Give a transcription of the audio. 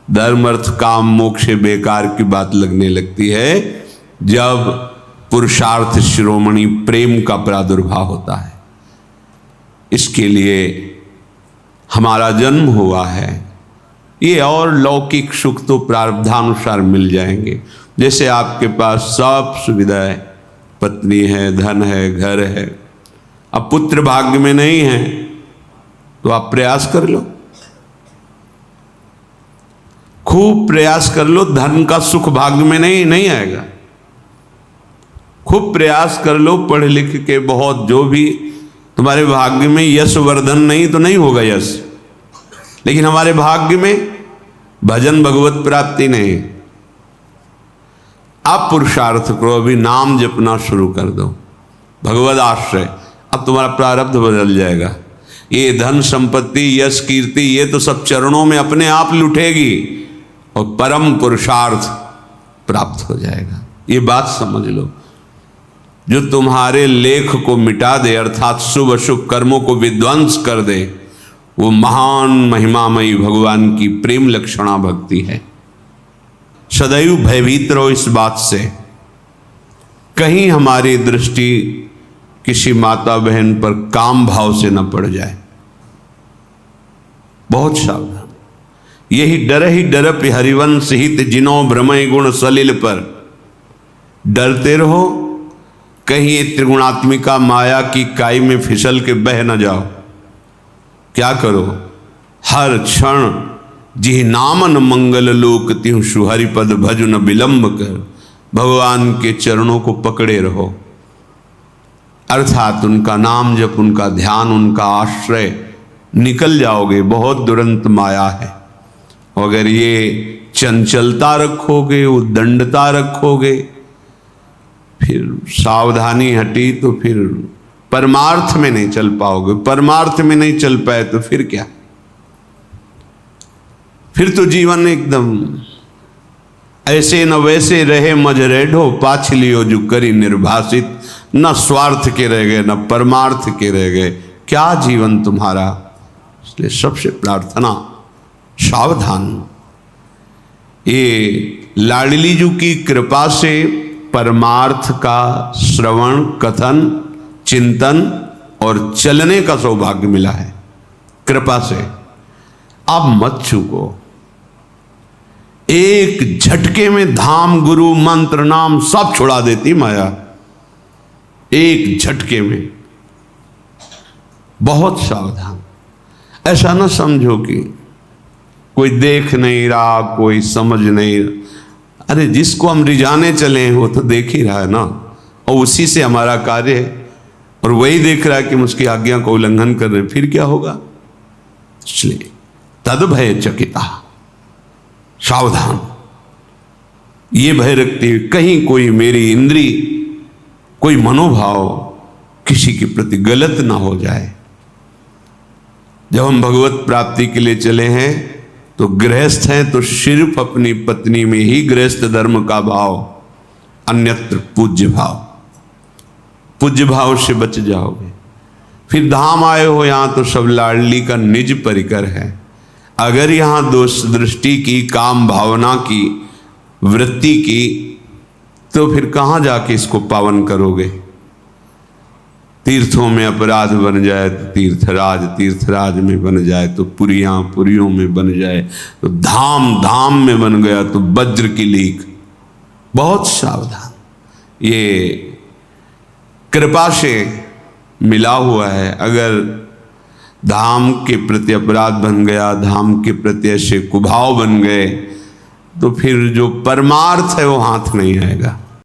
धर्म अर्थ काम मोक्ष बेकार की बात लगने लगती है जब पुरुषार्थ शिरोमणि प्रेम का प्रादुर्भाव होता है। इसके लिए हमारा जन्म हुआ है। ये और लौकिक सुख तो प्रारब्धानुसार मिल जाएंगे। जैसे आपके पास सब सुविधा है, पत्नी है, धन है, घर है, अब पुत्र भाग्य में नहीं है तो आप प्रयास कर लो, खूब प्रयास कर लो। धन का सुख भाग्य में नहीं आएगा। खूब प्रयास कर लो, पढ़ लिख के बहुत, जो भी तुम्हारे भाग्य में यश वर्धन नहीं तो नहीं होगा यश। लेकिन हमारे भाग्य में भजन भगवत प्राप्ति नहीं। आप पुरुषार्थ करो, अभी नाम जपना शुरू कर दो, भगवद आश्रय, अब तुम्हारा प्रारब्ध बदल जाएगा। ये धन संपत्ति यश कीर्ति ये तो सब चरणों में अपने आप लुटेगी और परम पुरुषार्थ प्राप्त हो जाएगा। ये बात समझ लो। जो तुम्हारे लेख को मिटा दे, अर्थात शुभ अशुभ कर्मों को विध्वंस कर दे, वो महान महिमामयी भगवान की प्रेम लक्षणा भक्ति है। सदैव भयभीत रहो इस बात से, कहीं हमारी दृष्टि किसी माता बहन पर काम भाव से न पड़ जाए। बहुत सावधान। यही डर हरिवंश हित जिनो भ्रमय गुण सलिल पर। डरते रहो कहीं त्रिगुणात्मिका माया की काई में फिसल के बह न जाओ। क्या करो, हर क्षण जी नामन मंगल लोक त्यों सुहरिपद भज न विलंब कर। भगवान के चरणों को पकड़े रहो, अर्थात उनका नाम जप, उनका ध्यान, उनका आश्रय, निकल जाओगे। बहुत दुरंत माया है। अगर ये चंचलता रखोगे, उद्दंडता रखोगे, फिर सावधानी हटी तो फिर परमार्थ में नहीं चल पाओगे। परमार्थ में नहीं चल पाए तो फिर क्या, फिर तो जीवन एकदम ऐसे न वैसे रहे मजरेढ़ो पाछलियो जो करी निर्भाषित। न स्वार्थ के रह गए न परमार्थ के रह गए, क्या जीवन तुम्हारा। इसलिए सबसे प्रार्थना, सावधान। ये लाडली जी की कृपा से परमार्थ का श्रवण, कथन, चिंतन और चलने का सौभाग्य मिला है कृपा से। आप मत चूको। एक झटके में धाम, गुरु, मंत्र, नाम सब छुड़ा देती माया, एक झटके में। बहुत सावधान। ऐसा ना समझो कि कोई देख नहीं रहा, कोई समझ नहीं रहा। अरे जिसको हम रिझाने चले हैं वो तो देख ही रहा है ना, और उसी से हमारा कार्य है। और वही देख रहा है कि हम उसकी आज्ञा को उल्लंघन कर रहे हैं, फिर क्या होगा। इसलिए तद भय चकिता, सावधान। ये भय रखते हुए कहीं कोई मेरी इंद्री, कोई मनोभाव किसी के प्रति गलत ना हो जाए। जब हम भगवत प्राप्ति के लिए चले हैं तो गृहस्थ हैं तो सिर्फ अपनी पत्नी में ही गृहस्थ धर्म का भाव, अन्यत्र पूज्य भाव। पूज्य भाव से बच जाओगे। फिर धाम आए हो यहाँ तो सब लाडली का निज परिकर है। अगर यहाँ दोष दृष्टि की, काम भावना की, वृत्ति की, तो फिर कहाँ जाके इसको पावन करोगे। तीर्थों में अपराध बन जाए तो तीर्थराज, तीर्थराज में बन जाए तो पुरियां, पुरियों में बन जाए तो धाम, धाम में बन गया तो वज्र की लीक। बहुत सावधान। ये कृपा से मिला हुआ है। अगर धाम के प्रति अपराध बन गया, धाम के प्रति ऐसे कुभाव बन गए, तो फिर जो परमार्थ है वो हाथ नहीं आएगा।